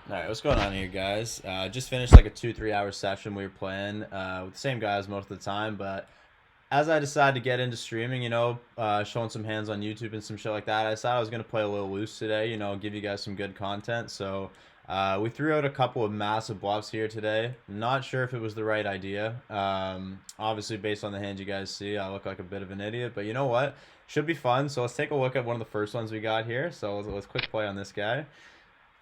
All right, what's going on here, guys? Just finished like a 2-3 hour session we were playing with the same guys most of the time, but as I decided to get into streaming, showing some hands on YouTube and some shit like that, I decided I was gonna play a little loose today. Give you guys some good content. So we threw out a couple of massive bluffs here today. Not sure if it was the right idea. Obviously, based on the hands you guys see, I look like a bit of an idiot, but you know what? Should be fun. So let's take a look at one of the first ones we got here. So let's quick play on this guy.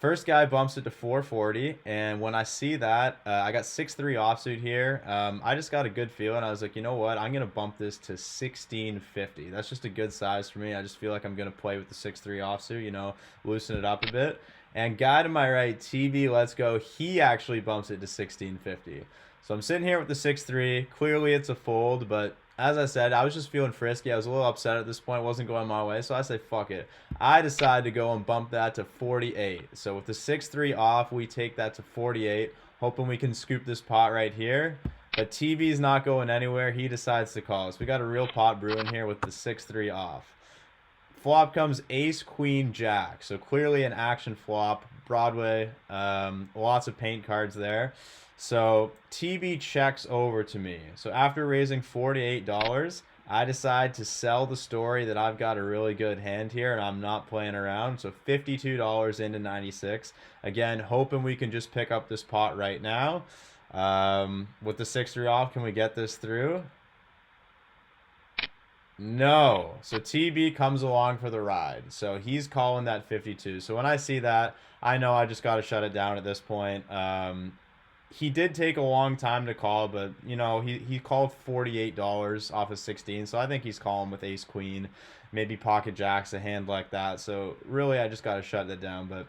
First guy bumps it to 440, and when I see that, I got 6-3 offsuit here. I just got a good feeling. I was like, you know what? I'm gonna bump this to 1650. That's just a good size for me. I just feel like I'm gonna play with the 6-3 offsuit. Loosen it up a bit. And guy to my right, TV, let's go. He actually bumps it to 1650. So I'm sitting here with the 6-3. Clearly, it's a fold, but as I said, I was just feeling frisky. I was a little upset at this point. It wasn't going my way. So I say, fuck it. I decided to go and bump that to 48. So with the 6-3 off, we take that to 48. Hoping we can scoop this pot right here. But TV's not going anywhere. He decides to call. So we got a real pot brewing here with the 6-3 off. Flop comes ace, queen, jack. So clearly an action flop. Broadway. Lots of paint cards there. So TV checks over to me. So after raising $48, I decide to sell the story that I've got a really good hand here and I'm not playing around. So $52 into 96. Again, hoping we can just pick up this pot right now. With the 6-3 off, can we get this through? No. So TB comes along for the ride. So he's calling that 52. So when I see that, I know I just got to shut it down at this point. He did take a long time to call, but he called $48 off of 16, so I think he's calling with ace queen, maybe pocket jacks, a hand like that. So really, I just got to shut that down. But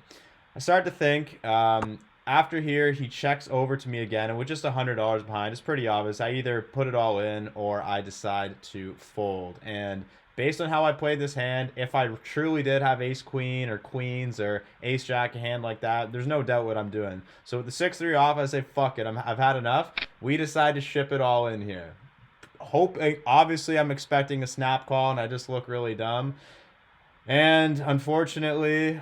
I start to think after here, he checks over to me again, and with just $100 behind, it's pretty obvious. I either put it all in or I decide to fold. And based on how I played this hand, if I truly did have ace queen or queens or ace jack, a hand like that, there's no doubt what I'm doing. So with the 6-3 off, I say, fuck it, I've had enough. We decide to ship it all in here. Obviously, I'm expecting a snap call, and I just look really dumb. And unfortunately,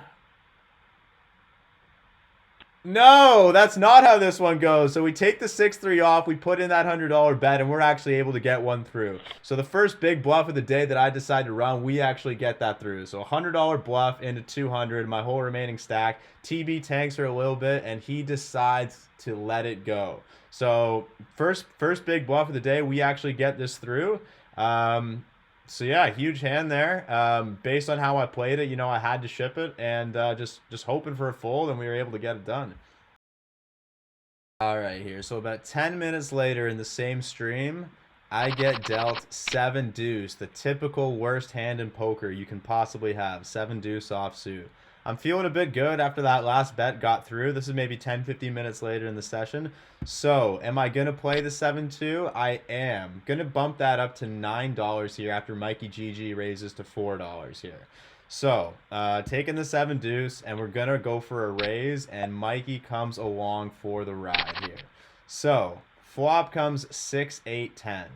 no, that's not how this one goes. So we take the 6-3 off, we put in that $100 bet, and we're actually able to get one through. So the first big bluff of the day that I decide to run, we actually get that through. So $100 bluff into 200, my whole remaining stack. TB tanks for a little bit, and he decides to let it go. So first big bluff of the day, we actually get this through. So yeah, huge hand there. Based on how I played it, I had to ship it, and just hoping for a fold, and we were able to get it done. All right, here. So about 10 minutes later in the same stream, I get dealt 7 deuce, the typical worst hand in poker you can possibly have. 7 deuce offsuit. I'm feeling a bit good after that last bet got through. This is maybe 10-15 minutes later in the session. So, am I going to play the 7-2? I am. Going to bump that up to $9 here after Mikey GG raises to $4 here. So, taking the 7 deuce, and we're going to go for a raise, and Mikey comes along for the ride here. So, flop comes 6-8-10.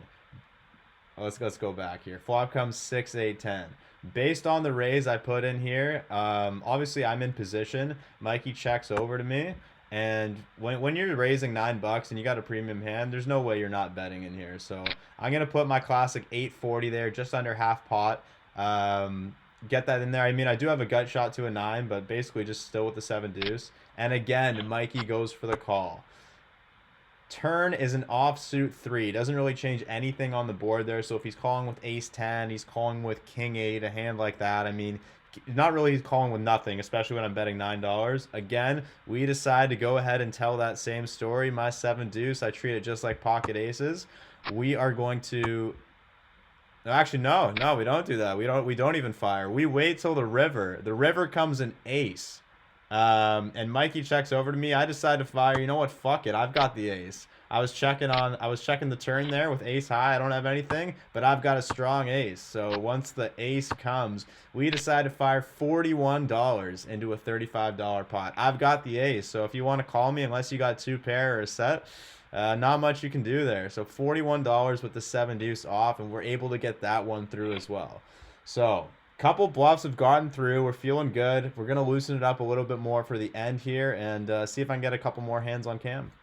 Let's go back here. Flop comes 6-8-10. Based on the raise I put in here, obviously I'm in position. Mikey checks over to me, and when you're raising $9 and you got a premium hand, there's no way you're not betting in here. So I'm gonna put my classic 840 there, just under half pot. Get that in there. I mean, I do have a gut shot to a 9, but basically just still with the 7 deuce. And again, Mikey goes for the call. Turn is an offsuit 3. Doesn't really change anything on the board there. So if he's calling with ace 10, he's calling with king 8, a hand like that. I mean, not really calling with nothing, especially when I'm betting $9. Again, we decide to go ahead and tell that same story. My 7 deuce, I treat it just like pocket aces. We are going to... Actually, no, we don't do that. We don't even fire. We wait till the river. The river comes an ace. And Mikey checks over to me. I decide to fire. You know what? Fuck it. I've got the ace. I was checking the turn there with ace high. I don't have anything, but I've got a strong ace. So once the ace comes, we decide to fire $41 into a $35 pot. I've got the ace. So if you want to call me, unless you got 2 pair or a set, not much you can do there. So $41 with the 7 deuce off, and we're able to get that one through as well. So Couple bluffs have gotten through. We're feeling good. We're going to loosen it up a little bit more for the end here and see if I can get a couple more hands on cam.